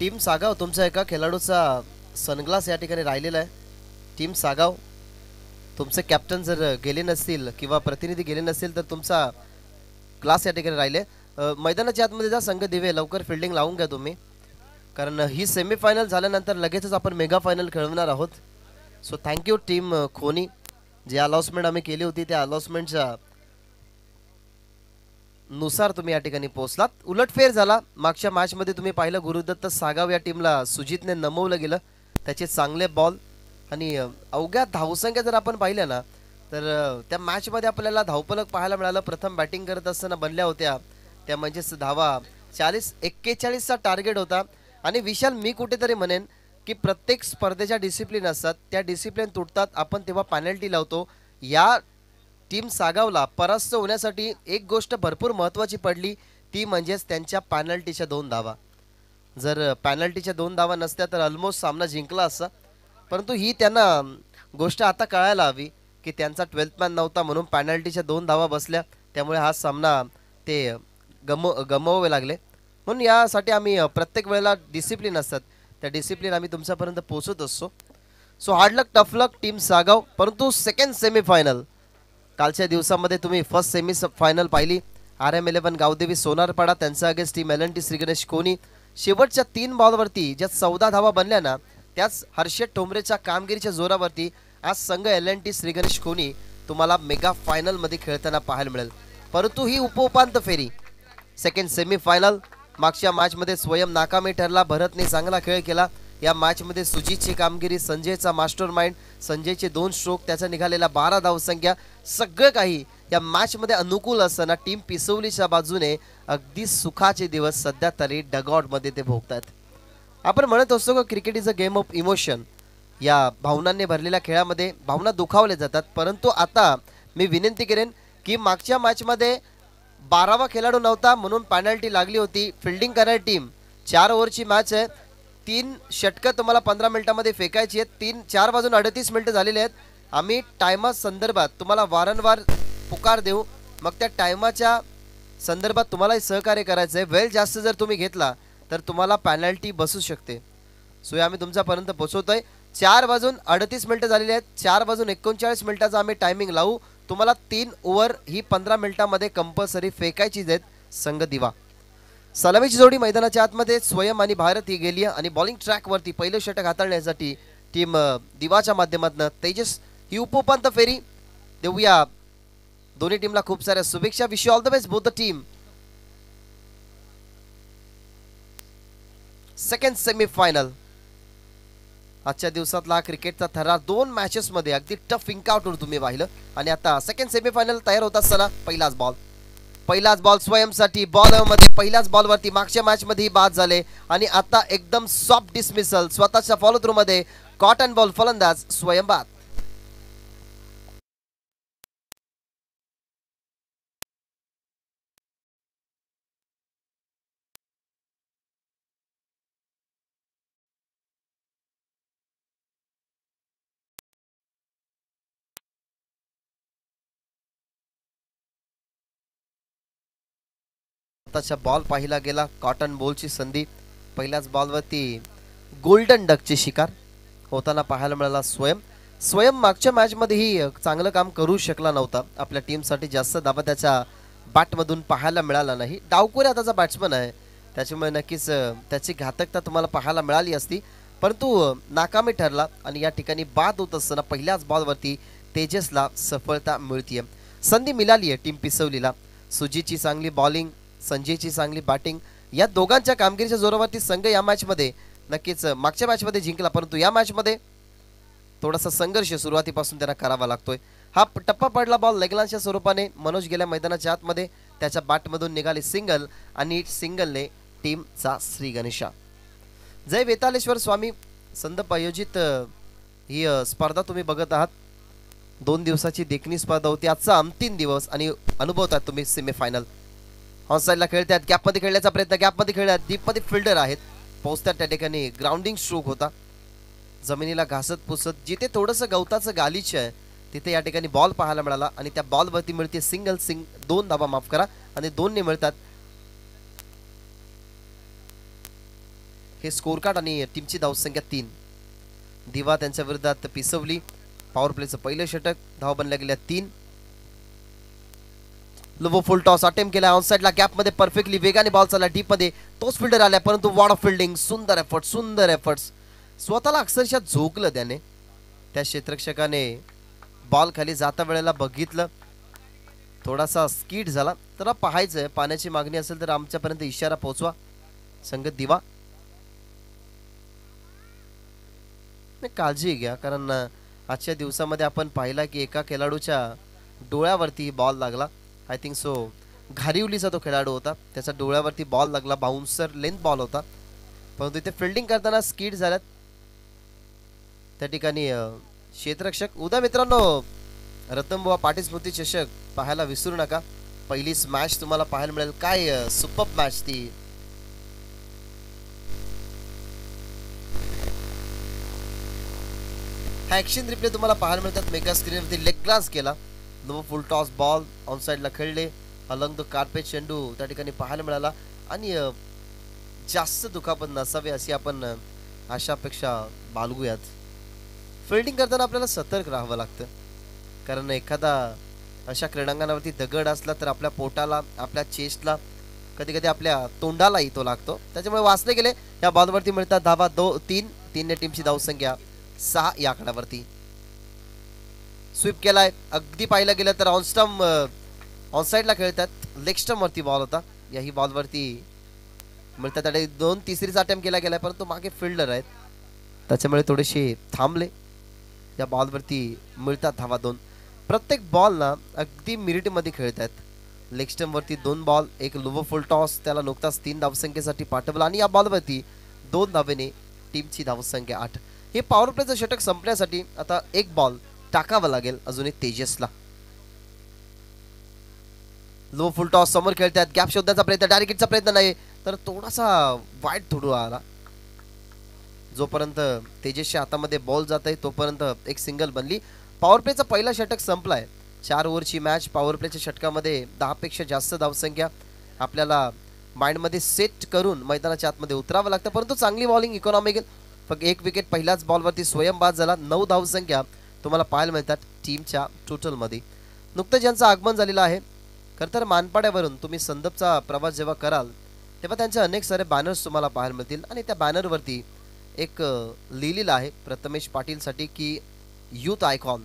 Team Sagaon तुमच्या एका खेळाडूचा सनग्लास या ठिकाणी राहिलेला आहे. टीम सागाव तुमचे कॅप्टन जर गेले नसतील किंवा प्रतिनिधी गेले नसतील तर तुमचा ग्लास या ठिकाणी राहिले. मैदानाच्या आतमध्ये जा संघ दिवे लवकर फिल्डिंग लावून घ्या तुम्ही, कारण ही सेमीफायनल झाल्यानंतर लगेचच आपण मेगा फायनल खेळवणार आहोत. सो थँक्यू टीम खोनी, जे अनाउन्समेंट आम्ही केली होती त्या अनाउन्समेंटच्या नुसार तुम्ही या ठिकाणी पोहोचलात. उलटफेर झाला. मागच्या मॅचमध्ये तुम्ही पाहिलं गुरुदत्त सागाव या टीमला सुजितने नमवलं गेलं. त्याचे चांगले बॉल आणि अवघ्या धावसंख्या जर आपण पाहिल्या ना तर त्या मॅचमध्ये आपल्याला धावफलक पाहायला मिळालं. प्रथम बॅटिंग करत असताना बनल्या होत्या त्या म्हणजेच धावा 40-41चा टार्गेट होता. आणि विशाल मी कुठेतरी म्हणेन की प्रत्येक स्पर्धेच्या डिसिप्लिन असतात, त्या डिसिप्लिन तुटतात आपण तेव्हा पेनल्टी लावतो. या टीम सागावला परास्त होण्यासाठी एक गोष्ट भरपूर महत्त्वाची पडली, ती म्हणजेच त्यांच्या पॅनल्टीच्या 2 धावा. जर पॅनल्टीच्या 2 धावा नसत्या तर ऑलमोस्ट सामना जिंकला असता. परंतु ही त्यांना गोष्ट आता कळायला हवी की त्यांचा 12th मॅन नव्हता म्हणून पॅनल्टीच्या 2 धावा बसल्या, त्यामुळे हा सामना ते गमवावे लागले. म्हणून यासाठी आम्ही प्रत्येक वेळेला डिसिप्लिन असतात त्या डिसिप्लिन आम्ही तुमच्यापर्यंत पोहोचत असतो. सो हार्ड लक टफ लक टीम सागाव. परंतु सेकंड सेमीफायनल कालच्या दिवसामध्ये तुम्ही फर्स्ट सेमी फायनल पाहिली. RM11 गावदेवी सोनारपाडा त्यांचा against team LNT Shri Ganesh कोणी. शेवटच्या 3 बॉलवरती ज्या 14 धावा बनल्या ना त्याच हर्षद ठोंबरेच्या कामगिरीच्या जोरावरती आज संघ LNT श्री गणेश कोणी तुम्हाला मेगा फायनलमध्ये खेळताना पाहायला मिळेल. परंतु ही उपउपांत्य फेरी सेकंड सेमीफायनल. मागच्या मॅचमध्ये स्वयं नाकामी ठरला, भरतने चांगला खेळ केला. या मॅचमध्ये सुजितची कामगिरी, संजयचा मास्टर माइंड, संजयचे 2 स्ट्रोक, त्याचा निघालेला 12 धावसंख्या, सगळं काही या मॅचमध्ये अनुकूल असताना टीम पिसवलीच्या बाजूने अगदी सुखाचे दिवस सध्या तरी डगआउटमध्ये ते भोगतात. आपण म्हणत असतो की cricket is a game of emotion. या भावनांनी भरलेल्या खेळामध्ये भावना दुखावल्या जातात. परंतु आता मी विनंती करेन की मागच्या मॅचमध्ये 12वा खेळाडू नव्हता म्हणून पेनल्टी लागली होती. फिल्डिंग करणारी टीम 4 ओव्हरची मॅच आहे. 3 षटकं तुम्हाला 15 मिनिटांमध्ये फेकायची आहेत. 4 वाजून 38 मिनिटं झालेले आहेत. आम्ही टायमा संदर्भात तुम्हाला वारंवार पुकार देऊ, मग त्या टायमाच्या संदर्भात तुम्हालाही सहकार्य करायचं आहे. वेळ जास्त जर तुम्ही घेतला तर तुम्हाला पेनल्टी बसू शकते. सो आम्ही तुमच्यापर्यंत पोहोचवतोय. 4 वाजून 38 मिनिटं झालेली आहेत. 4 वाजून 39 मिनिटाचा आम्ही टायमिंग लावू. तुम्हाला 3 ओव्हर ही 15 मिनिटांमध्ये कंपल्सरी फेकायचीच आहेत. संघ दिवा सलामीची जोडी मैदानाच्या आतमध्ये स्वयं आणि भारत ही गेली आणि बॉलिंग ट्रॅकवरती पहिलं षटक हाताळण्यासाठी टीम दिवाच्या माध्यमातून तेजस ही उपउपांत्य फेरी देऊया. दोन्ही टीमला खूप साऱ्या शुभेच्छा. Wish you all the best both the team. Second semifinal आजच्या दिवसातला क्रिकेटचा थरार 2 मॅचेसमध्ये अगदी टफ इन्काउंटर तुम्ही पाहिलं. आणि आता सेकंड सेमीफायनल तयार होत असताना पहिलाच बॉल स्वयंसाठी बॉलमध्ये पहिल्याच बॉलवरती मागच्या मॅचमध्ये बाद झाले आणि आता एकदम सॉफ्ट डिसमिसल स्वतःच्या फॉलो थ्रू मध्ये कॉटन बॉल फलंदाज स्वयं बाद. बॉल पाहिला गेला. कॉटन बॉलची संधी पहिल्याच बॉलवरती गोल्डन डकची शिकार होताना पाहायला मिळाला. स्वयं मागच्या मॅचमध्येही चांगलं काम करू शकला नव्हता. आपल्या टीमसाठी जास्त दाबा त्याच्या बॅटमधून पाहायला मिळाला नाही. डावखोऱ्या त्याचा बॅट्समन आहे त्याच्यामुळे नक्कीच त्याची घातकता तुम्हाला पाहायला मिळाली असती, परंतु नाकामी ठरला आणि या ठिकाणी बाद होत असताना पहिल्याच बॉलवरती तेजसला सफलता मिळतीये. संधी मिळाली आहे टीम पिसवलीला. सुजितची चांगली बॉलिंग, संजयची चांगली बॅटिंग, या दोघांच्या कामगिरीच्या जोरावरती संघ या मॅचमध्ये नक्कीच मागच्या मॅचमध्ये जिंकला, परंतु या मॅचमध्ये थोडासा संघर्ष सुरुवातीपासून त्यांना करावा लागतोय. हा टप्पा पडला बॉल लेगलांच्या स्वरूपाने. मनोज गेल्या मैदानाच्या आतमध्ये त्याच्या बॅटमधून निघाली सिंगल आणि सिंगलने टीमचा श्री गणेशा. जय वेतालेश्वर स्वामी संदप आयोजित ही स्पर्धा तुम्ही बघत आहात. 2 दिवसाची देखणी स्पर्धा होती. आजचा अंतिम दिवस आणि अनुभवतात तुम्ही सेमीफायनल. ऑन साईडला खेळतात, गॅपमध्ये खेळण्याचा प्रयत्न, गॅपमध्ये खेळतात, डीपमध्ये फिल्डर आहेत, पोहोचतात त्या ठिकाणी. ग्राउंडिंग स्ट्रोक होता, जमिनीला घासत पुसत जिथे थोडंसं गवताचं गालीच आहे तिथे या ठिकाणी बॉल पाहायला मिळाला आणि त्या बॉलवरती मिळते सिंगल 2 धावा माफ करा आणि 2 ने मिळतात हे स्कोर कार्ड आणि टीमची धावसंख्या 3. दिवा त्यांच्या विरोधात पिसवली. पॉवर प्लेचं पहिलं षटक, धावा बनल्या गेल्या 3. लोबो फुल टॉस अटेम्प्ट केला ऑनसाइडला गॅपमध्ये परफेक्टली वेगाने बॉल चालला डीप मध्ये. तोच फिल्डर आला परंतु वॉड ऑफ फिल्डिंग. सुंदर एफर्ट्स. स्वतःला अक्षरशः झोकलं त्याने. त्या क्षेत्ररक्षकाने बॉल खाली जाता वेळेला बघितलं, थोडासा स्कीड झाला. तर पाहायचंय, पाण्याची मागणी असेल तर आमच्यापर्यंत इशारा पोहोचवा संगत दिवा. काळजी घ्या, कारण आजच्या दिवसामध्ये आपण पाहिला की एका खेळाडूच्या डोळ्यावरती बॉल लागला. आय थिंक सो घारिवलीचा तो खेळाडू होता, त्याच्या डोळ्यावरती बॉल लागला. बाउन्सर लेंथ बॉल होता, परंतु इथे फिल्डिंग करताना स्कीड झाल्यात त्या ठिकाणी क्षेत्ररक्षक. उद्या मित्रांनो रतनबुवा पाटील स्मृती चषक पाहायला विसरू नका. पहिलीच मॅच तुम्हाला पाहायला मिळेल. काय सुपर मॅच ती. ऍक्शन रिप्ले तुम्हाला पाहायला मिळतात मेगा स्क्रीनवरती. लेग ग्लास केला, no full toss ball on साइडला खेळले. अलंग द कार्पेट चेंडू त्या ठिकाणी पाहायला मिळाला आणि जास्त दुखापत नसावी अशी आपण अशापेक्षा बाळगूयात. फिल्डिंग करताना आपल्याला सतर्क राहावं लागतं, कारण एखादा अशा क्रीडांगणावरती दगड असला तर आपल्या पोटाला, आपल्या चेस्टला, कधी कधी आपल्या तोंडालाही तो लागतो. त्याच्यामुळे वाचले गेले. या बॉलवरती मिळतात धावा 3 टीमची धावसंख्या 6 या आकड्यावरती. स्वीप केलाय. अगदी पाहिलं गेलं तर ऑनसाइडला खेळतात. लेग स्टंप वरती बॉल होता. याही बॉलवरती मिळतात 2 तिसरीचा अटेम्प्ट केला गेलाय, परंतु मागे फिल्डर आहेत त्याच्यामुळे थोडेसे थांबले. या बॉलवरती मिळतात धावा 2. प्रत्येक बॉल ना अगदी मिनिटमध्ये खेळतात. लेग स्टंप वरती 2 बॉल, एक लोवर फुल टॉस, त्याला नुकताच 3 धावसंख्येसाठी पाठवला आणि या बॉलवरती 2 धावेने टीमची धावसंख्या 8. हे पॉवर प्लेचं षटक संपण्यासाठी आता एक बॉल टाकावा लागेल अजून एक तेजसला. लो फुल टॉस समोर खेळतात. गॅप शोधण्याचा प्रयत्न, डायरेक्ट हिटचा प्रयत्न नाही, तर थोडासा वाईट थोडू आला. जोपर्यंत तेजसच्या हातामध्ये बॉल जात आहे तोपर्यंत एक सिंगल बनली. पॉवर प्लेचा पहिला षटक संपलाय. 4 ओव्हरची मॅच. पॉवर प्लेच्या षटकामध्ये 10 पेक्षा जास्त धावसंख्या आपल्याला माइंडमध्ये सेट करून मैदानाच्या आतमध्ये उतरावं लागतं, परंतु चांगली बॉलिंग इकॉनॉमिकल. फक्त एक विकेट पहिल्याच बॉलवरती स्वयंबाद झाला. 9 धावसंख्या तुम्हाला पाहायला मिळतात टीमच्या टोटलमध्ये. नुकतंच ज्यांचं आगमन झालेलं आहे. खरं तर मानपाड्यावरून तुम्ही संदपचा प्रवास जेव्हा कराल तेव्हा त्यांचे अनेक सारे बॅनर्स तुम्हाला पाहायला मिळतील आणि त्या बॅनरवरती एक लिहिलेलं आहे प्रथमेश पाटीलसाठी की यूथ आयकॉन,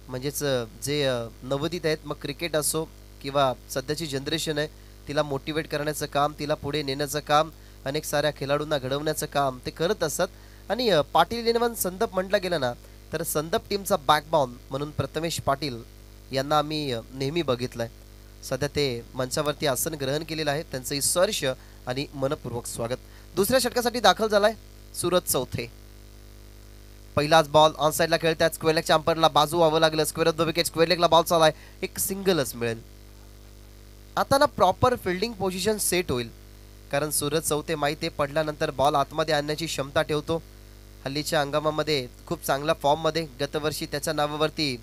म्हणजेच जे नवोदित आहेत, मग क्रिकेट असो किंवा सध्याची जनरेशन आहे, तिला मोटिवेट करण्याचं काम, तिला पुढे नेण्याचं काम, अनेक साऱ्या खेळाडूंना घडवण्याचं काम ते करत असतात. आणि पाटील इलेव्हन संदप म्हटलं गेलं ना तर संदप टीमचा बॅकबॉन म्हणून प्रथमेश पाटील यांना आम्ही नेहमी बघितलंय. सध्या ते मंचावरती आसन ग्रहण केलेलं आहे. त्यांचंही सहर्ष आणि मनपूर्वक स्वागत. दुसऱ्या षटकासाठी दाखल झालाय सूरज चौथे. पहिलाच बॉल ऑन साइडला खेळतात. स्क्वेअर लेगच्या अंपायरला बाजू व्हावं लागलं. Square off the wicket, square लेगला बॉल चाललाय. एक सिंगलच मिळेल. आता ना प्रॉपर फिल्डिंग पोझिशन सेट होईल, कारण सूरज चौथे माहिती पडल्यानंतर बॉल आतमध्ये आणण्याची क्षमता ठेवतो. हल्लीच्या हंगामामध्ये खूप चांगल्या फॉर्ममध्ये, गतवर्षी त्याच्या नावावरती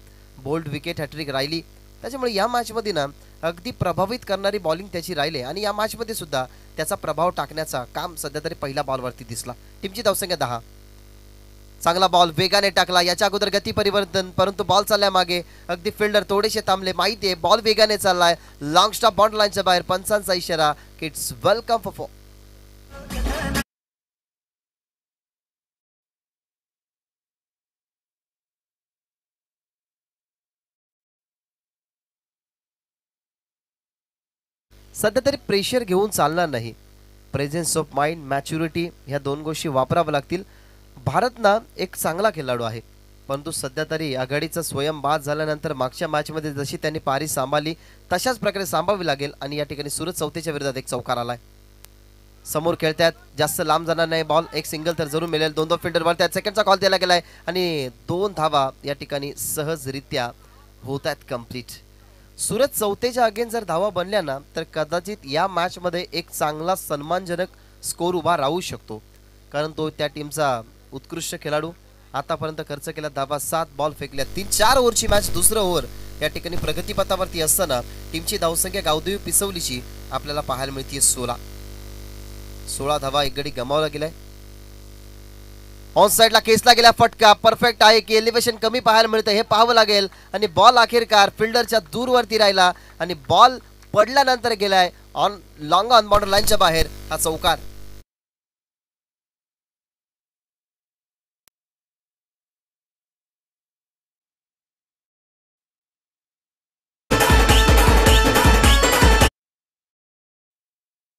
बोल्ड विकेट हॅट्रिक राहिली. त्याच्यामुळे या मॅचमध्ये ना अगदी प्रभावित करणारी बॉलिंग त्याची राहिली आणि या मॅचमध्ये सुद्धा त्याचा प्रभाव टाकण्याचा काम सध्या तरी पहिल्या बॉलवरती दिसला. टीमची धावसंख्या 10. चांगला बॉल वेगाने टाकला. याच्या अगोदर गती परिवर्तन, परंतु बॉल चाललाय मागे. अगदी फिल्डर थोडेसे थांबले. माहिती आहे बॉल वेगाने चाललाय. लॉंग स्टॉप बॉन्ड लाईनच्या बाहेर. पंचांचा इशारा की इट्स वेलकम फॉर. सध्या तरी प्रेशर घेऊन चालणार नाही. प्रेझेन्स ऑफ माइंड, मॅच्युरिटी ह्या 2 गोष्टी वापराव्या लागतील. भारत ना एक चांगला खेळाडू आहे, परंतु सध्या तरी आघाडीचा स्वयंबाद झाल्यानंतर मागच्या मॅचमध्ये जशी त्यांनी पारी सांभाळली तशाच प्रकारे सांभाळावी लागेल. आणि या ठिकाणी सूरज चौथेच्या विरोधात एक चौकार आलाय. समोर खेळतात, जास्त लांब जाणार नाही बॉल. एक सिंगल तर जरूर मिळेल. 2 फिल्डर वरतात. सेकंडचा कॉल दिला गेलाय आणि 2 धावा या ठिकाणी सहजरित्या होत आहेत कंप्लीट. सूरज चौथेच्या अगेन जर धावा बनल्या ना तर कदाचित या मॅच मध्ये एक चांगला सन्मानजनक स्कोर उभा राहू शकतो, कारण तो त्या टीमचा उत्कृष्ट खेळाडू. आतापर्यंत खर्च केला धावा 7, बॉल फेकल्या 3. 4 ओव्हरची मॅच. दुसरं ओव्हर या ठिकाणी प्रगतीपथावरती असताना टीमची धावसंख्या गावदेवी पिसवलीची आपल्याला पाहायला मिळते 16. 16 धावा एक गडी गमावला गेलाय. ऑन साइडला केसला गेला फटका परफेक्ट आहे की एलिव्हेशन कमी पाहायला मिळतं हे पाहावं लागेल. आणि बॉल अखेरकार फिल्डरच्या दूरवरती राहिला आणि बॉल पडल्यानंतर गेलाय ऑन लॉंग ऑन बॉर्डर लाईनच्या बाहेर. हा चौकार.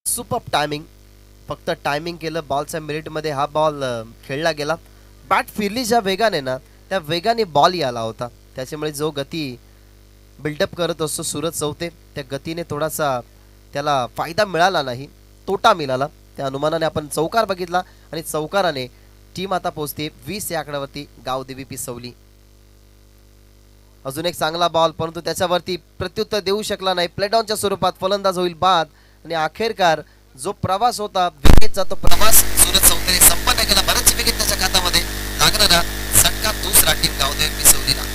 सुपर टायमिंग, फक्त टायमिंग केलं. बॉलच्या मिनिटमध्ये हा बॉल खेळला गेला. बॅट फिरली ज्या वेगाने ना त्या वेगाने बॉल यायला होता. त्याच्यामुळे जो गती बिल्डअप करत असतो सूरज चौथे त्या गतीने थोडासा त्याला फायदा मिळाला नाही, तोटा मिळाला. त्या अनुमानाने आपण चौकार बघितला आणि चौकाराने टीम आता पोहोचते 20 या आकड्यावरती गावदेवी पिसवली. अजून एक चांगला बॉल परंतु त्याच्यावरती प्रत्युत्तर देऊ शकला नाही. प्लेडाऊनच्या स्वरूपात फलंदाज होईल बाद आणि अखेरकार जो प्रवास होता विकेटचा तो प्रवास सूरज चौधरी संपन्न केला. बरेच विकेट त्याच्या खात्यामध्ये लागणारा सटका दुसरा टीम गावदेवी पिसवलीला.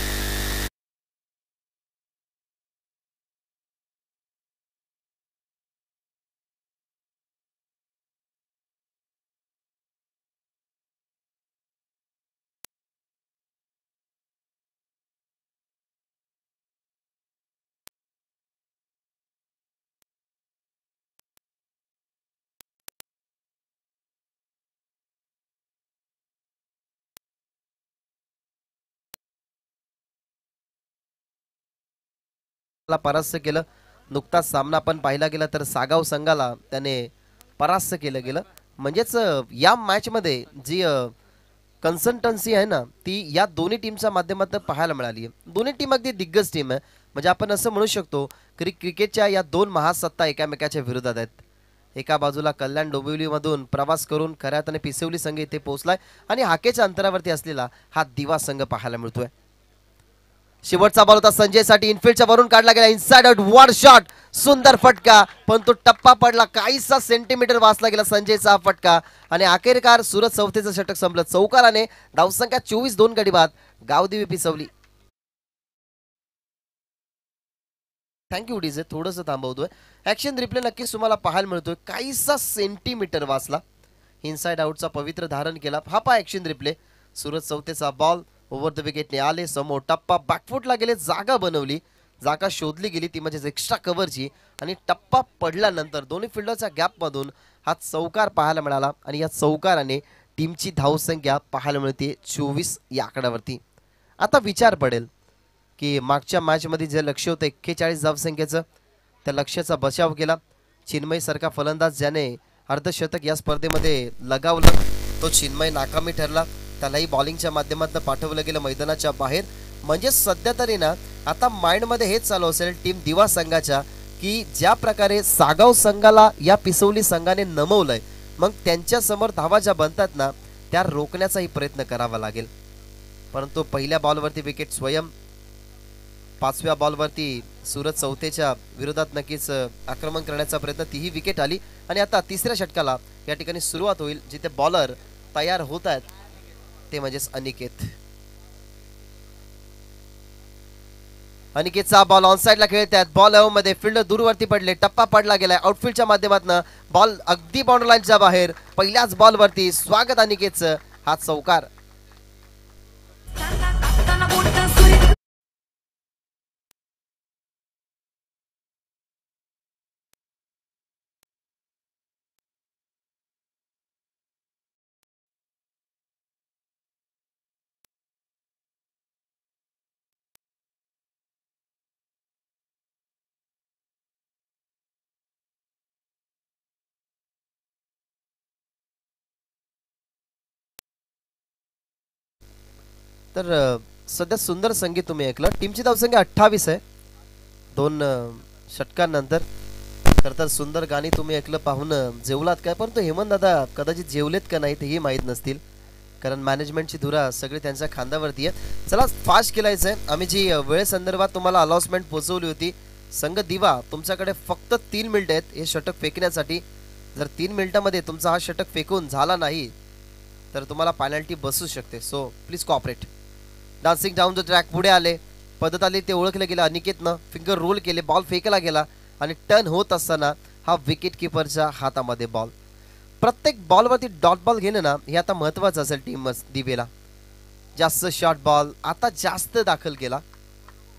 परास्त केलं. नुकताच सामना पण पाहिला गेला तर सागाव संघाला त्याने परास्त केलं गेलं. म्हणजेच या मॅच मध्ये जी कन्सल्टन्सी आहे ना ती या दोन्ही टीमच्या माध्यमातून पाहायला मिळाली आहे. दोन्ही टीम अगदी दिग्गज टीम आहे. म्हणजे आपण असं म्हणू शकतो की क्रिकेटच्या या दोन महासत्ता एकामेकाच्या विरोधात आहेत. एका बाजूला कल्याण डोंबिवलीमधून प्रवास करून खऱ्या अर्थाने पिसवली संघ इथे पोहोचलाय आणि हाकेच्या अंतरावरती असलेला हा दिवा संघ पाहायला मिळतोय. शेवटचा बॉल होता संजयसाठी. इनफिल्डच्या वरून काढला गेला. Inside out one shot. सुंदर फटका परंतु टप्पा पडला. काहीसा सेंटीमीटर वाचला गेला संजयचा फटका आणि अखेरकार सूरज चौथेचं षटक संपलं. चौकाराने धावसंख्या 24 2 गडी बाद गावदेवी पिसवली. Thank you DJ. थोडंसं थांबवतोय. ऍक्शन रिप्ले नक्कीच तुम्हाला पाहायला मिळतोय. काहीसा सेंटीमीटर वाचला. इनसाइड आउटचा पवित्र धारण केला. हा पहा ऍक्शन रिप्ले. सूरज चौथेचा बॉल ओव्हर द विकेटने आले समोर. टप्पा बॅकफुटला गेले. जागा बनवली. जागा शोधली गेली ती म्हणजे एक्स्ट्रा कव्हरची आणि टप्पा पडल्यानंतर दोन्ही फिल्डरच्या गॅपमधून हा चौकार पाहायला मिळाला आणि या चौकाराने टीमची धावसंख्या पाहायला मिळते 24 या आकड्यावरती. आता विचार पडेल की मागच्या मॅचमध्ये जे लक्ष्य होतं 41 धावसंख्येचं त्या लक्ष्याचा बचाव केला. चिन्मय सारखा फलंदाज ज्याने अर्धशतक या स्पर्धेमध्ये लगावलं तो चिन्मय नाकामी ठरला. त्यालाही बॉलिंगच्या माध्यमातून पाठवलं गेलं मैदानाच्या बाहेर. म्हणजे सध्या तरी ना आता माइंडमध्ये हेच चालू असेल टीम दिवा संघाच्या की ज्या प्रकारे सागाव संघाला या पिसवली संघाने नमवलंय मग त्यांच्या समोर धावा ज्या बनतात ना त्या रोखण्याचाही प्रयत्न करावा लागेल. परंतु पहिल्या बॉलवरती विकेट स्वयं. 5व्या बॉलवरती सूरज चौथेच्या विरोधात नक्कीच आक्रमण करण्याचा प्रयत्न. तीही विकेट आली आणि आता तिसऱ्या षटकाला या ठिकाणी सुरुवात होईल. जिथे बॉलर तयार होत आहेत ते म्हणजेच अनिकेत. अनिकेतचा बॉल ऑन साइडला खेळतात. बॉल मध्ये फिल्डर दूरवरती पडले. टप्पा पडला गेलाय आउटफील्डच्या माध्यमातून. बॉल अगदी बाउंड्री लाईनच्या बाहेर. पहिल्याच बॉलवरती स्वागत अनिकेतचं. हा चौकार. तर सध्या सुंदर संगीत तुम्ही ऐकलं. टीमची धावसंख्या 28 आहे 2 षटकांनंतर. खरं तर सुंदर गाणी तुम्ही ऐकलं पाहून जेवलात काय. परंतु हेमंत दादा कदाचित जेवलेत का नाही तेही माहीत नसतील कारण मॅनेजमेंटची धुरा सगळी त्यांच्या खांद्यावरती आहे. चला फास्ट केलायचं आहे. आम्ही जी वेळेसंदर्भात तुम्हाला अनाउन्समेंट पोहोचवली होती. संघ दिवा तुमच्याकडे फक्त 3 मिनिटं आहेत हे षटक फेकण्यासाठी. जर 3 मिनिटांमध्ये तुमचा हा षटक फेकून झाला नाही तर तुम्हाला पेनल्टी बसू शकते. So please cooperate. Dancing down the track पुढे आले. पद्धत आली ते ओळखले गेलं. अनिकेतनं फिंगर रोल केले. बॉल फेकला गेला आणि टर्न होत असताना हा विकेट किपरच्या हातामध्ये बॉल. प्रत्येक बॉलवरती डॉट बॉल घेणं ना हे आता महत्वाचं असेल टीम दिवेला. जास्त शॉर्ट बॉल आता जास्त दाखल केला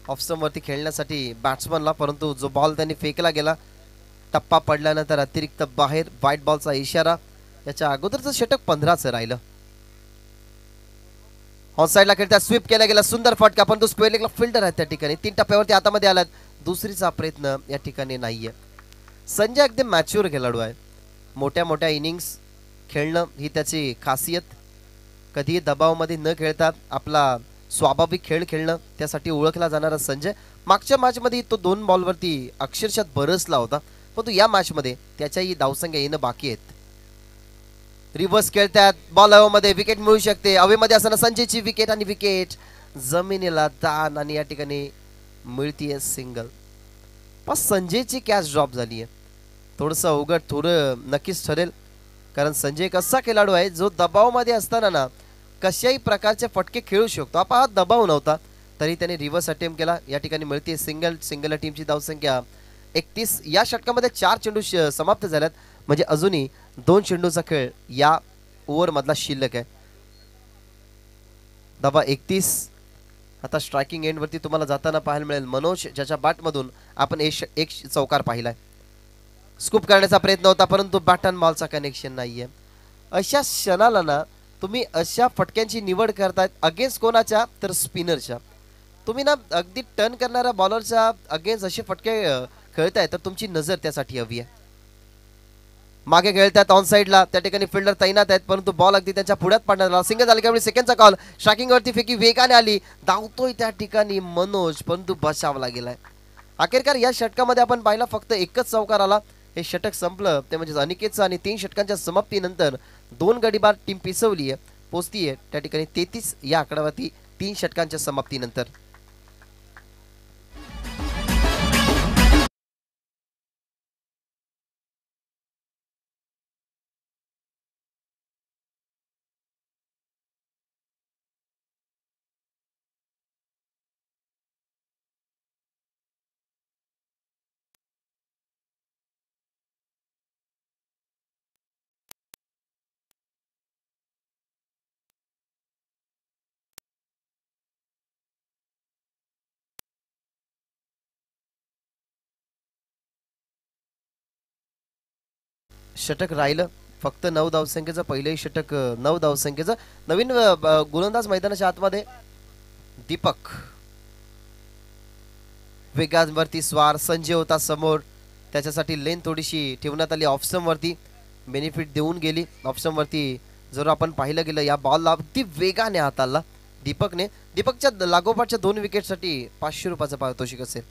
ऑफ वरती खेळण्यासाठी बॅट्समनला, परंतु जो बॉल त्यांनी फेकला गेला टप्पा पडल्यानंतर अतिरिक्त बाहेर व्हाईट बॉलचा इशारा. याच्या अगोदरचं षटक 15चं राहिलं. ऑन साईडला खेळतात, स्वीप केला गेला, सुंदर फटका, परंतु स्क्वेअर लेगला फिल्डर आहेत त्या ठिकाणी. 3 टप्प्यावरती आतामध्ये आलात, दुसरीचा प्रयत्न या ठिकाणी नाहीये. संजय अगदी मॅच्युअर खेळाडू आहे. मोठ्या मोठ्या इनिंग्स खेळणं ही त्याची खासियत. कधीही दबावामध्ये न खेळता आपला स्वाभाविक खेळ खेळणं त्यासाठी ओळखला जाणारा संजय. मागच्या मॅचमध्ये तो 2 बॉलवरती अक्षरशः बरसला होता, परंतु या मॅचमध्ये त्याच्याही धावसंख्या येणं बाकी आहेत. रिव्हर्स खेळतात, बॉल हवेमध्ये, विकेट मिळू शकते. हवेमध्ये असताना संजयची विकेट आणि विकेट जमिनीला दान आणि या ठिकाणी मिळतीये सिंगल. पण संजयची कॅच ड्रॉप झाली आहे. थोडंसं अवघड थोडं नक्कीच ठरेल, कारण संजय एक असा खेळाडू आहे जो दबावामध्ये असताना ना कशाही प्रकारचे फटके खेळू शकतो. आपण हा दबाव नव्हता तरी त्याने रिव्हर्स अटेम्प्ट केला. या ठिकाणी मिळते सिंगल. सिंगल टीमची धावसंख्या 31. या षटकामध्ये 4 चेंडू समाप्त झाल्यात, म्हणजे अजूनही 2 चेंडूचा खेळ या ओव्हर मधला शिल्लक आहे. धावा 31. आता स्ट्रायकिंग एंड वरती तुम्हाला जाताना पाहायला मिळेल मनोज, ज्याच्या बॅटमधून आपण एक चौकार पाहिलाय. स्कूप करण्याचा प्रयत्न होता, परंतु बॅट अँड बॉलचा कनेक्शन नाहीये. अशा क्षणाला ना तुम्ही अशा फटक्यांची निवड करतायत अगेन्स्ट कोणाच्या, तर स्पिनरच्या. तुम्ही ना अगदी टर्न करणाऱ्या बॉलरच्या अगेन्स्ट असे फटके खेळताय तर तुमची नजर त्यासाठी हवी आहे. मागे खेळतात ऑन साईडला, त्या ठिकाणी फिल्डर तैनात आहेत, परंतु बॉल अगदी त्यांच्या पुढ्यात पडणार. सिंगल झाली त्यामुळे सेकंडचा कॉल. स्ट्रायकिंग वरती फेकी वेगाने आली, धावतोय त्या ठिकाणी मनोज, परंतु बचावला गेलाय. अखेरकार या षटकामध्ये आपण पाहिला फक्त एकच चौकार आला. हे षटक संपलं ते म्हणजे अनिकेतचं, आणि 3 षटकांच्या समाप्तीनंतर 2 गडी बाद टीम पिसवली आहे, पोचतीये त्या ठिकाणी 33 या आकड्यावरती 3 षटकांच्या समाप्तीनंतर. षटक राहिलं फक्त 9 धावसंख्येचं. पहिलेही षटक 9 धावसंख्येचं. नवीन गोलंदाज मैदानाच्या आतमध्ये दीपक. वेगांवरती स्वार. संजय होता समोर, त्याच्यासाठी लेन थोडीशी ठेवण्यात आली ऑफस्टम वरती, बेनिफिट देऊन गेली ऑफस्टम वरती. जर आपण पाहिलं गेलं या बॉलला अगदी वेगाने हाताळला दीपकने. दीपकच्या लागोपाठच्या 2 विकेटसाठी 500 रुपयाचं पारितोषिक असेल.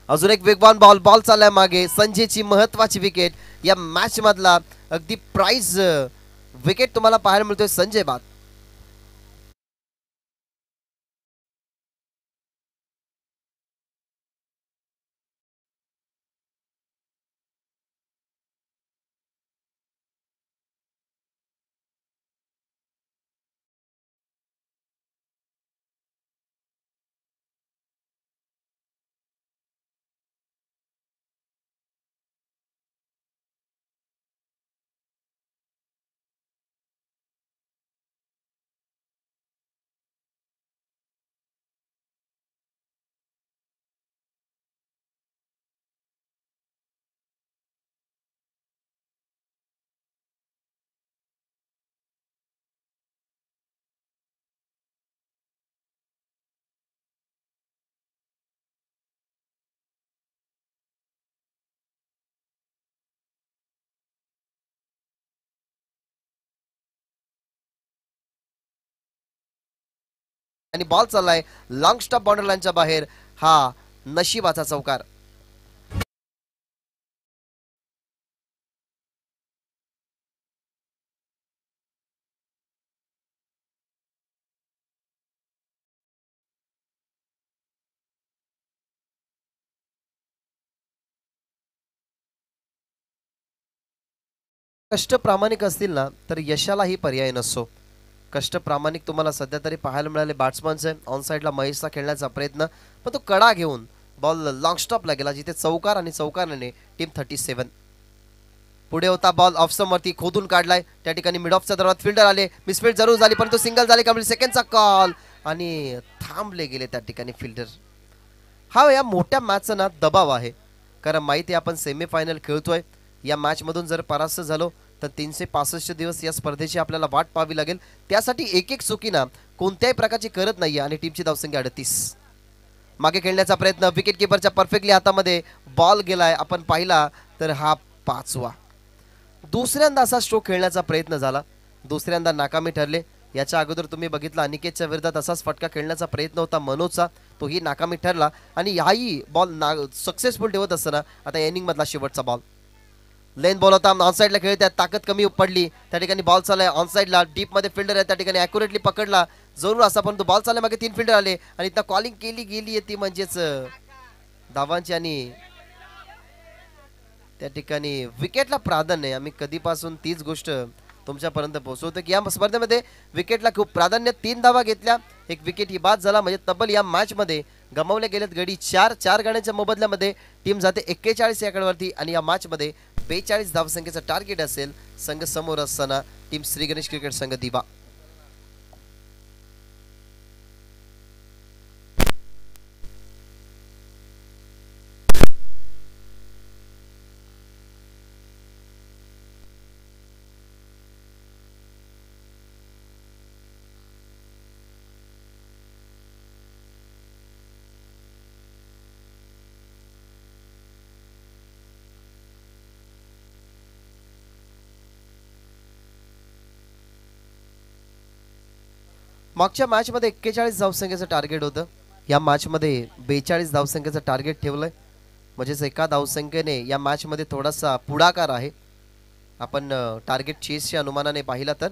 अजून एक वेगवान बॉल. बॉल चाललाय मागे. संजयची महत्वाची विकेट या मॅच मधला अगदी प्राइज विकेट तुम्हाला पाहायला मिळतोय संजय बाद. आणि बॉल चाललाय लॉंग स्टॉप बॉर्डर लाईनच्या बाहेर. हा नशिबाचा चौकार. कष्ट प्रामाणिक असतील ना तर यशालाही पर्याय नसतो. कष्ट प्रामाणिक तुम्हाला सध्या तरी पाहायला मिळाले बॅट्समनचे. ऑन साईडला महेशचा खेळण्याचा प्रयत्न, पण तो कडा घेऊन बॉल लॉंग स्टॉपला गेला जिथे चौकार आणि चौकाराने टीम 37. पुढे होता बॉल ऑफस्टम वरती खोदून काढलाय त्या ठिकाणी मिड ऑफच्या दरवाजात फिल्डर आले मिसफील्ड जरूर झाली परंतु सिंगल झाली कम्प्लीट सेकंडचा कॉल आणि थांबले गेले त्या ठिकाणी फिल्डर. हा या मोठ्या मॅचचा ना दबाव आहे कारण माहिती आहे आपण सेमीफायनल खेळतोय. या मॅच मधून जर परास्त झालो तर 365 दिवस या स्पर्धेची आपल्याला वाट पाहावी लागेल. त्यासाठी एक एक चुकी ना कोणत्याही प्रकारची करत नाहीये आणि टीमची धावसंख्या 38. मागे खेळण्याचा प्रयत्न विकेट किपरच्या परफेक्टली हातामध्ये बॉल गेलाय आपण पाहिला तर हा 5वा. दुसऱ्यांदा असा स्ट्रोक खेळण्याचा प्रयत्न झाला दुसऱ्यांदा नाकामी ठरले. याच्या अगोदर तुम्ही बघितलं अनिकेतच्या विरोधात असाच फटका खेळण्याचा प्रयत्न होता मनोजचा तोही नाकामी ठरला आणि हाही बॉल सक्सेसफुल ठेवत असताना आता इनिंग मधला शेवटचा बॉल लेन बॉल होता ऑनसाईडला खेळतात ताकद कमी पडली त्या ठिकाणी बॉल चाललाय ऑनसाईडला डीप मध्ये फिल्डर आहे त्या ठिकाणी ॲक्युरेटली पकडला जरूर असा परंतु बॉल चालला मागे 3 फिल्डर आले आणि इथं कॉलिंग केली गेली ती म्हणजेच धावांची आणि त्या ठिकाणी विकेटला प्राधान्य. आम्ही कधीपासून तीच गोष्ट तुमच्यापर्यंत पोहोचवतो की या स्पर्धेमध्ये विकेटला खूप प्राधान्य. 3 धावा घेतल्या एक विकेट ही बाद झाला म्हणजे तब्बल या मॅच मध्ये गमावले गेलेत गडी 4 गाड्यांच्या मोबदल्यामध्ये टीम जाते 41 या गडावरती आणि या मॅच मध्ये 42 धावसंख्येचं टार्गेट असेल संघ समोर असताना टीम श्री गणेश क्रिकेट संघ दिवा. मागच्या मॅच मध्ये 41 धावसंख्येचं टार्गेट होतं या मॅच मध्ये 42 धावसंख्येचं टार्गेट ठेवलंय म्हणजेच एका धावसंख्येने या मॅच मध्ये थोडासा पुढाकार आहे आपण टार्गेट चेसच्या अनुमानाने पाहिला तर.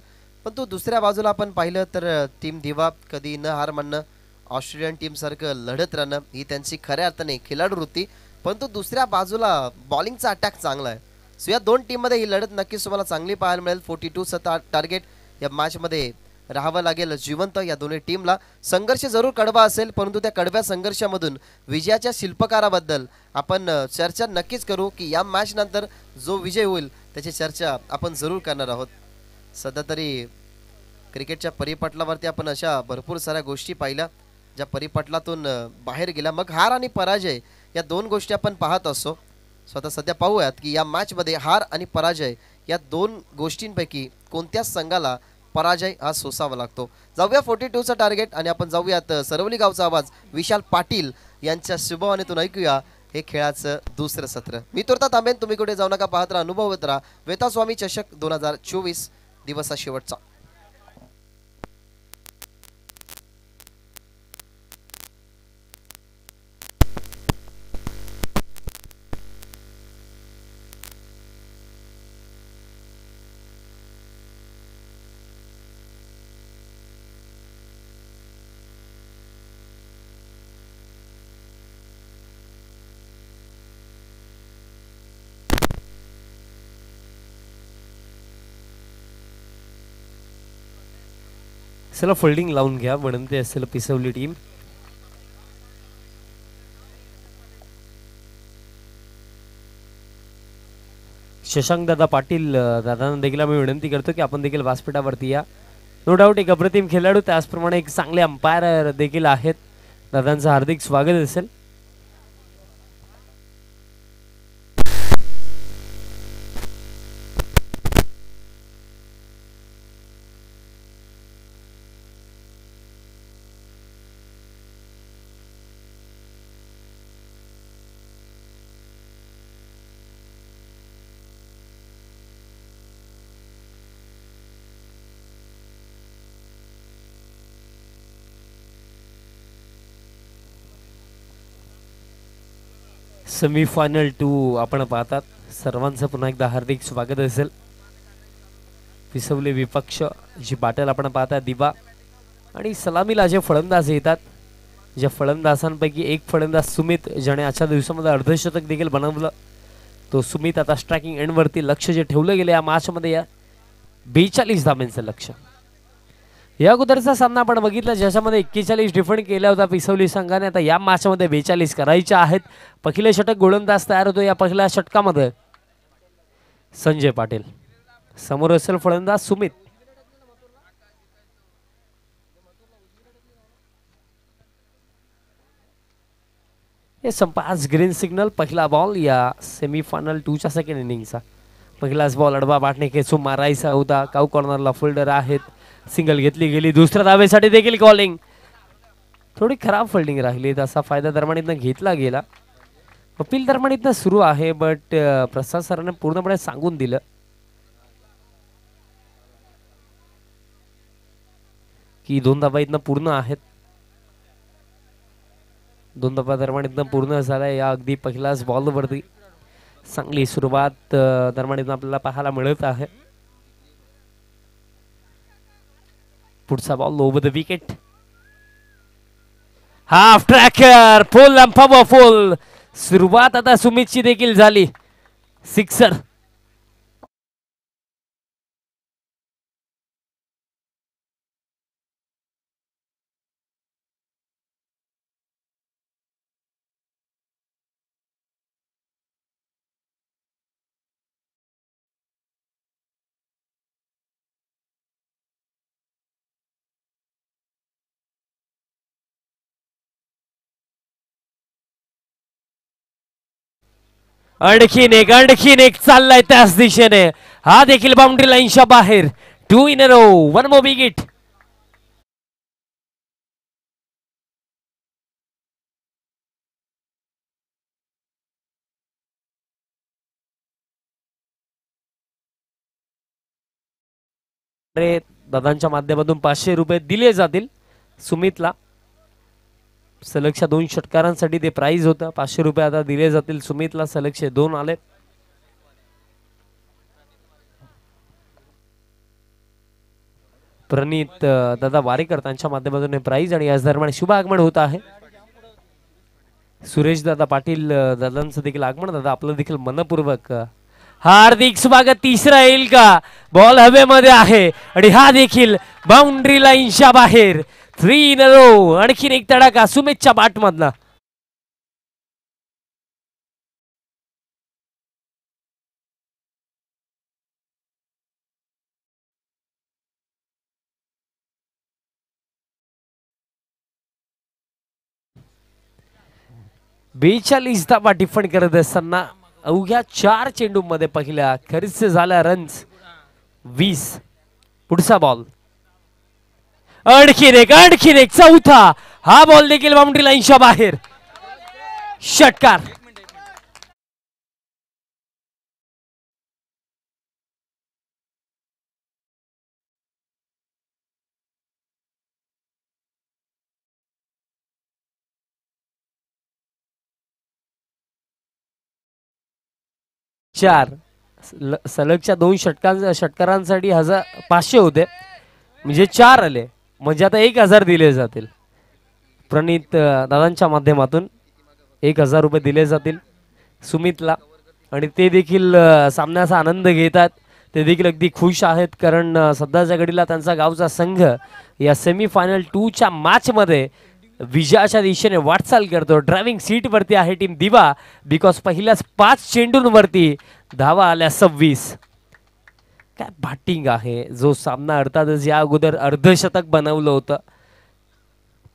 पण तो दुसऱ्या बाजूला आपण पाहिलं तर टीम दिवा कधी न हार मानणं ऑस्ट्रेलियन टीम सारखं लढत राहणं ही त्यांची खऱ्या अर्थाने खिलाडू वृत्ती. पण तो दुसऱ्या बाजूला बॉलिंगचा अटॅक चांगला आहे. सो या दोन टीम मध्ये ही लढत नक्कीच तुम्हाला चांगली पाहायला मिळेल. 42चं टार्गेट या मॅच मध्ये राहावं लागेल जिवंत या दोन्ही टीमला. संघर्ष जरूर कडवा असेल परंतु त्या कडव्या संघर्षामधून विजयाच्या शिल्पकाराबद्दल आपण चर्चा नक्कीच करू की या मॅच नंतर जो विजय होईल त्याची चर्चा आपण जरूर करणार आहोत. सध्या तरी क्रिकेटच्या परिपटलावरती आपण अशा भरपूर साऱ्या गोष्टी पाहिल्या ज्या परिपटलातून बाहेर गेल्या. मग हार आणि पराजय या दोन गोष्टी आपण पाहत असतो. स्वतः सध्या पाहूयात की या मॅच मध्ये हार आणि पराजय या दोन गोष्टींपैकी कोणत्या संघाला पराजय हा सोसावा लागतो. जाऊया 42चं टार्गेट आणि आपण जाऊयात सरवली गावचा आवाज विशाल पाटील यांच्या शुभवाणीतून ऐकूया हे खेळाचं दुसरं सत्र. मी तुर्ता थांबेन तुम्ही कुठे जाऊ नका पाहत राहा अनुभवत राहा. वेतास्वामी चषक 2024 दिवसा शेवटचा. चला फोल्डिंग लावून घ्या विनंती असेल पिसवली टीम. शशांक दादा पाटील दादांना देखील मी विनंती करतो की आपण देखील व्यासपीठावरती या. नो डाऊट एक अप्रतिम खेळाडू त्याचप्रमाणे एक चांगले अंपायर देखील आहेत. दादांचं हार्दिक स्वागत असेल. सेमीफायनल 2 आपण पाहतात. सर्वांचं पुन्हा एकदा हार्दिक स्वागत असेल. पिसवले विपक्ष जी बाटल आपण पाहता दिवा आणि सलामीला जे फलंदाज येतात ज्या फलंदाजांपैकी एक फलंदाज सुमित ज्याने आजच्या दिवसामध्ये अर्धशतक देखील बनवलं. तो सुमित आता स्ट्रायकिंग एंडवरती लक्ष जे ठेवलं गेलं या मॅचमध्ये या 42 धाब्यांचं लक्ष. या अगोदरचा सामना आपण बघितला ज्याच्यामध्ये 41 डिफेंड केला होता पिसवली संघाने. आता या मॅच मध्ये 42 करायचे आहेत. पहिले षटक गोलंदाज तयार होतो या पहिल्या षटकामध्ये. संजय पाटील समोर असेल फलंदाज सुमित. हे संपास ग्रीन सिग्नल. पहिला बॉल या सेमीफायनल 2 च्या सेकंड इनिंगचा. पहिलाच बॉल अडवा बाटणे खेचून मारायचा होता. काऊ कॉर्नरला फिल्डर आहेत. सिंगल घेतली गेली. दुसऱ्या धावेसाठी देखील कॉलिंग. थोडी खराब फिल्डिंग राहिली. तसा फायदा दरम्यान घेतला गेला. अपील दरम्यान सुरू आहे बट प्रसाद सरांनी पूर्णपणे सांगून दिलं की 2 धाबा इथनं पूर्ण आहेत. 2 धाबा दरम्यान पूर्ण झाला या अगदी पहिल्याच बॉल वरती. चांगली सुरुवात दरम्यान आपल्याला पाहायला मिळत आहे. पुढचा ball over the wicket. Half tracker फुल फुल. सुरुवात आता सुमितची देखील झाली. सिक्सर. आणखीन एक चाललाय त्याच दिशेने. हा देखील बाउंड्री लाईनच्या बाहेर. 2 in a row. 1 more wicket. दादांच्या माध्यमातून 500 रुपये दिले जातील सुमितला. सलगच्या 2 षटकारांसाठी ते प्राइज होतं. 500 रुपये आता दिले जातील सुमितला. सलगचे 2 आले. प्रणित दादा वारेकर त्यांच्या माध्यमातून प्राइज आणि याच दरम्यान शुभ आगमन होत आहे. सुरेश दादा पाटील दादांचं देखील आगमन. दादा आपलं देखील मनपूर्वक हार्दिक स्वागत. तिसरा येईल का? बॉल हवेमध्ये आहे आणि हा देखील बाउंड्री लाईनच्या बाहेर. 3 in a row. आणखीन एक तडाखा सुमितच्या बॅट मधला. बेचाळीस धावा डिफेंड करत असताना अवघ्या 4 चेंडूमध्ये पहिल्या खर्च झाला रन्स 20. पुढचा बॉल. आणखीन एक चौथा. हा बॉल देखील बाउंड्री लाईनच्या बाहेर. षटकार. चार सलगच्या 2 षटकारांसाठी 500 होते म्हणजे 4 आले. म्हणजे आता 1000 दिले जातील. प्रणित दादांच्या माध्यमातून 1000 रुपये दिले जातील सुमितला. आणि ते देखील सामन्याचा आनंद घेतात. ते देखील अगदी खुश आहेत कारण सध्याच्या घडीला त्यांचा गावचा संघ या सेमीफायनल 2 च्या मॅच मध्ये विजयाच्या दिशेने वाटचाल करतो. ड्रायव्हिंग सीट वरती आहे टीम दिवा बिकॉज पहिल्याच 5 चेंडूंवरती धावा आल्या 26. काय बॅटिंग आहे. जो सामना अर्थातच या अगोदर अर्धशतक बनवलं होतं.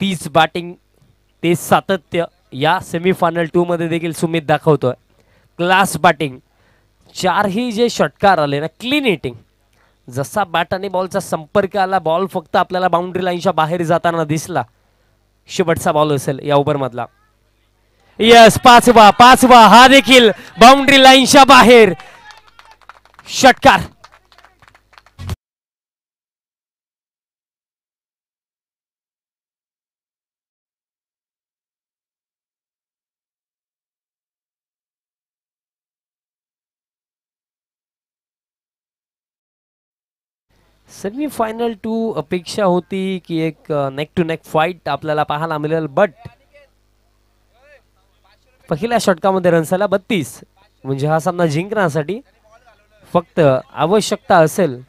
30 बॅटिंग ते सातत्य या सेमीफायनल 2 मध्ये देखील सुमित दाखवतोय. Class batting. 4ही जे षटकार आले ना क्लीन हिटिंग. जसा बॅट आणि बॉलचा संपर्क आला बॉल फक्त आपल्याला बाउंड्री लाईनच्या बाहेर जाताना दिसला. शेवटचा बॉल असेल या ओव्हर मधला. यस पाचवा हा देखील बाउंड्री लाईनच्या बाहेर. षटकार. सेमीफायनल 2 अपेक्षा होती की एक नेक टू नेक फाइट आपल्याला पाहायला मिळेल बट पहिल्या षटकामध्ये रन्स आला 32. म्हणजे हा सामना जिंकण्यासाठी फक्त आवश्यकता असेल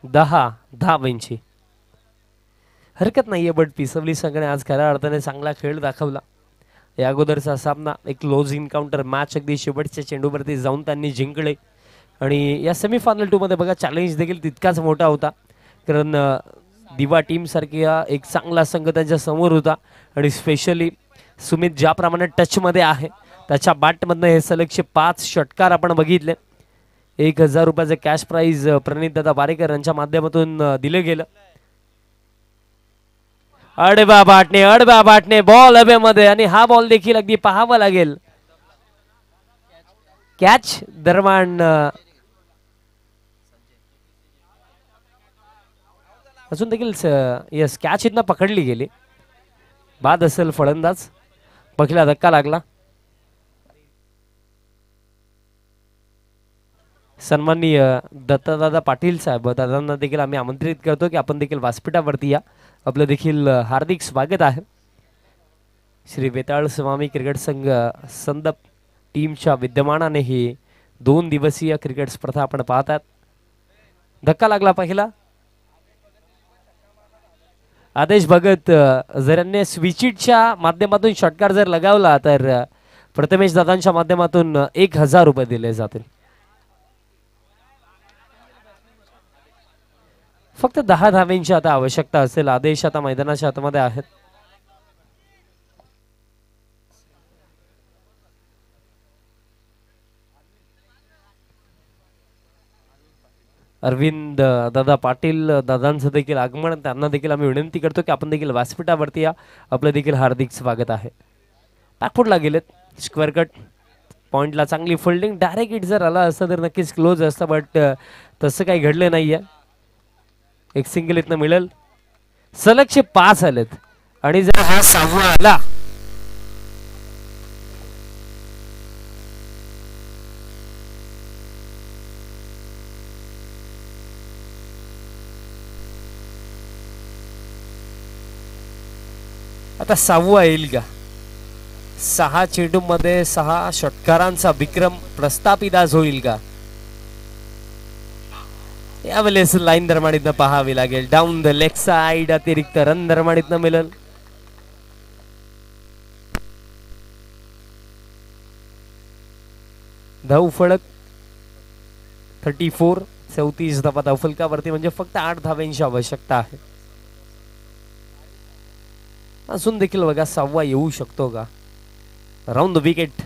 10 धावांची. हरकत नाहीये, बट पिसवली संघाने आज खऱ्या अर्थाने चांगला खेळ दाखवला. या अगोदरचा सामना एक क्लोज इन्काउंटर मॅच अगदी शेवटच्या चेंडूवरती जाऊन त्यांनी जिंकले. आणि या सेमीफायनल 2 मध्ये बघा चॅलेंज देखील तितकाच मोठा होता, कारण दिवा टीम सारखी एक चांगला संघ त्यांच्या समोर होता. आणि स्पेशली सुमित ज्याप्रमाणे टचमध्ये आहे त्याच्या बॅटमधनं हे सलगचे 5 षटकार आपण बघितले. 1000 रुपयाचे कॅश प्राइज प्रणित दादा बारेकर यांच्या माध्यमातून दिले गेलं. अडबा बाटणे बॉल हवेमध्ये आणि हा बॉल देखील अगदी पाहावा लागेल. कॅच दरम्यान अजून देखील यस कॅच इथनं पकडली गेली. बाद असेल फलंदाज. पहिला धक्का लागला. सन्माननीय दत्तदादा पाटील साहेब दादांना देखील आम्ही आमंत्रित करतो की आपण देखील व्यासपीठावरती या. आपलं देखील हार्दिक स्वागत आहे. श्री वेताळ स्वामी क्रिकेट संघ संदप टीमच्या विद्यमानाने ही 2 दिवसीय क्रिकेट स्पर्धा आपण पाहतात. धक्का लागला पहिला. आदेश भगत जर यांनी स्विचिटच्या माध्यमातून षटकार जर लगावला तर प्रथमेश दादांच्या माध्यमातून 1000 रुपये दिले जातील. फक्त 10 धावेंची आता आवश्यकता असेल. आदेश आता मैदानाच्या आतमध्ये आहेत. अरविंद दादा पाटील दादांचं देखील आगमन. त्यांना देखील आम्ही विनंती करतो की आपण देखील व्यासपीठावरती या. आपलं देखील हार्दिक स्वागत आहे. बॅकफुटला गेलेत. स्क्वेअर कट पॉइंटला चांगली फोल्डिंग. डायरेक्ट हिट जर आला असता तर नक्कीच क्लोज असतं, बट तसं काही घडलं नाहीये. एक सिंगल इथनं मिळेल. सलगचे 5 आलेत आणि जर हा 6वा आला आता 6वा येईल का? 6 चेंडूमध्ये 6 षटकारांचा विक्रम प्रस्थापित आज होईल का? यावेळेस लाईन दरम्यान पाहावी लागेल. डाऊन द लेग साइड अतिरिक्त रन दरम्यान मिळेल. धाव फलक 34 धावा धावफलकावरती, म्हणजे फक्त 8 धाव्यांची आवश्यकता आहे. अजून देखील बघा 6वा येऊ शकतो का? Round the wicket.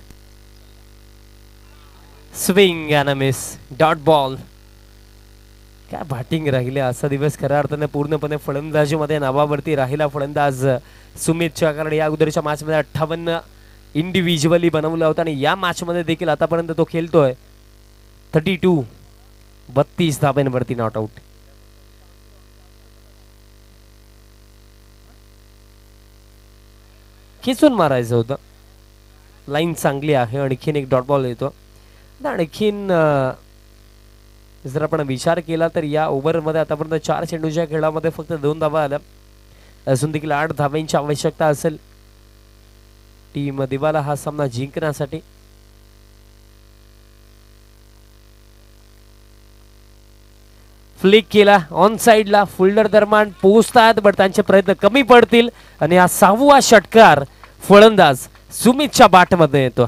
Swing and miss. Dot ball. काय बॅटिंग राहिले. असा दिवस खऱ्या अर्थाने पूर्णपणे फलंदाजी मध्ये नावावरती राहिला फलंदाज सुमितच्या. कारण या अगोदरच्या मॅच मध्ये 58 इंडिव्हिज्युअली बनवला होता आणि या मॅच मध्ये देखील आतापर्यंत तो खेळतोय 32 धाब्यांवरती नॉट आउट. खेचून मारायचं होतं. लाईन चांगली आहे. आणखीन एक डॉट बॉल येतो. आणखीन जर आपण विचार केला तर या ओव्हरमध्ये आतापर्यंत 4 चेंडूच्या खेळामध्ये फक्त 2 धावा आल्या. अजून देखील 8 धाव्यांची आवश्यकता असेल टीम दिवाला हा सामना जिंकण्यासाठी. फ्लिक केला ऑन साइडला. फुल्डर दरम्यान पोहोचतात बट त्यांचे प्रयत्न कमी पडतील आणि हा 6वा षटकार फलंदाज सुमितच्या बॅटमध्ये येतो.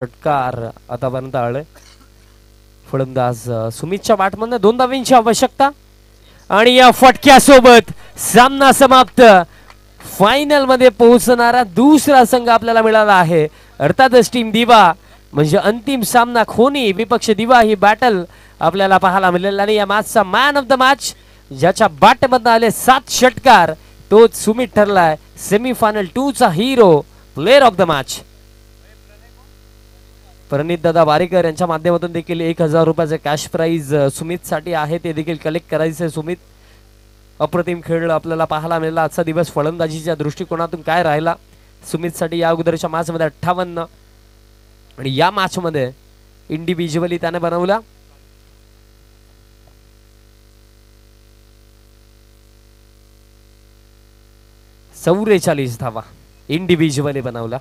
षटकार आतापर्यंत आले. फलंदाज सुमितच्या बॅटमधून 2 धाव्यांची आवश्यकता आणि या फटक्यासोबत सामना समाप्त. फायनल मध्ये पोहोचणारा दुसरा संघ आपल्याला मिळाला आहे, अर्थातच टीम दिवा. म्हणजे अंतिम सामना खोनी विपक्ष दिवा ही बॅटल आपल्याला पाहायला मिळेल. आणि या मॅचचा मॅन ऑफ द मॅच ज्याच्या बॅटमधून आले 7 षटकार तोच सुमित ठरलाय सेमीफायनल 2 चा hero, player of the match. Pranit दादा बारेकर यांच्या माध्यमातून देखील 1000 रुपयाचे कॅश प्राइज सुमित साठी आहे, ते देखील कलेक्ट करायचे. सुमित अप्रतिम खेळ आपल्याला पाहायला मिळाला. आजचा दिवस फलंदाजीच्या दृष्टिकोनातून काय राहिला सुमित साठी या अगोदरच्या मॅच मध्ये 58 आणि या मॅच मध्ये इंडिव्हिज्युअली त्याने बनवला. 44 धावा इंडिव्हिज्युअली बनवला.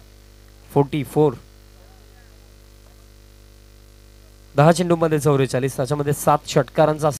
44. 10 चेंडूमध्ये 44, त्याच्यामध्ये 7 षटकारांचा